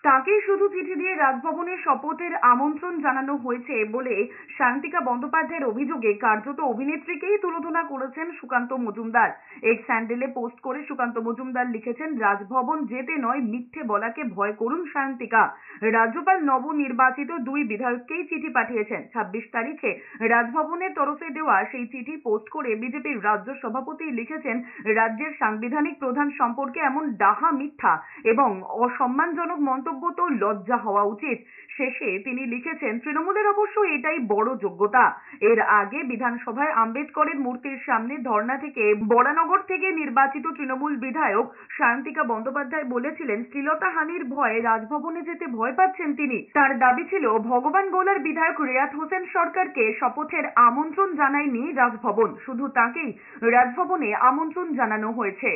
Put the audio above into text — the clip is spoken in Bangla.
তাকেই শুধু চিঠি দিয়ে রাজভবনে শপথের আমন্ত্রণ জানানো হয়েছে বলে শান্তিকা বন্দ্যোপাধ্যায়ের অভিযোগে কার্যত অভিনেত্রীকেই তুলোধনা করেছেন সুকান্ত মজুমদার। এক্স হ্যান্ডেলে পোস্ট করে সুকান্ত মজুমদার লিখেছেন, রাজভবন যেতে নয়, মিথ্যে বলাকে ভয় করুন শান্তিকা। রাজ্যপাল নবনির্বাচিত 2 বিধায়ককেই চিঠি পাঠিয়েছেন। 26 তারিখে রাজভবনের তরফে দেওয়া সেই চিঠি পোস্ট করে বিজেপির রাজ্য সভাপতি লিখেছেন, রাজ্যের সাংবিধানিক প্রধান সম্পর্কে এমন ডাহা মিথ্যা এবং অসম্মানজনক মন্তব্য তো লজ্জা হওয়া উচিত। শেষে তিনি লিখেছেন, তৃণমূলের অবশ্য এটাই বড় যোগ্যতা। এর আগে বিধানসভায় আম্বেদকরের মূর্তির সামনে ধর্ণা থেকে বরানগর থেকে নির্বাচিত তৃণমূল বিধায়ক শান্তিকা বন্দ্যোপাধ্যায় বলেছিলেন, শ্লীলতাহানির ভয়ে রাজভবনে যেতে ভয় পাচ্ছেন তিনি। তার দাবি ছিল, ভগবান গোলার বিধায়ক রেয়াত হোসেন সরকারকে শপথের আমন্ত্রণ জানায়নি রাজভবন, শুধু তাকেই রাজভবনে আমন্ত্রণ জানানো হয়েছে।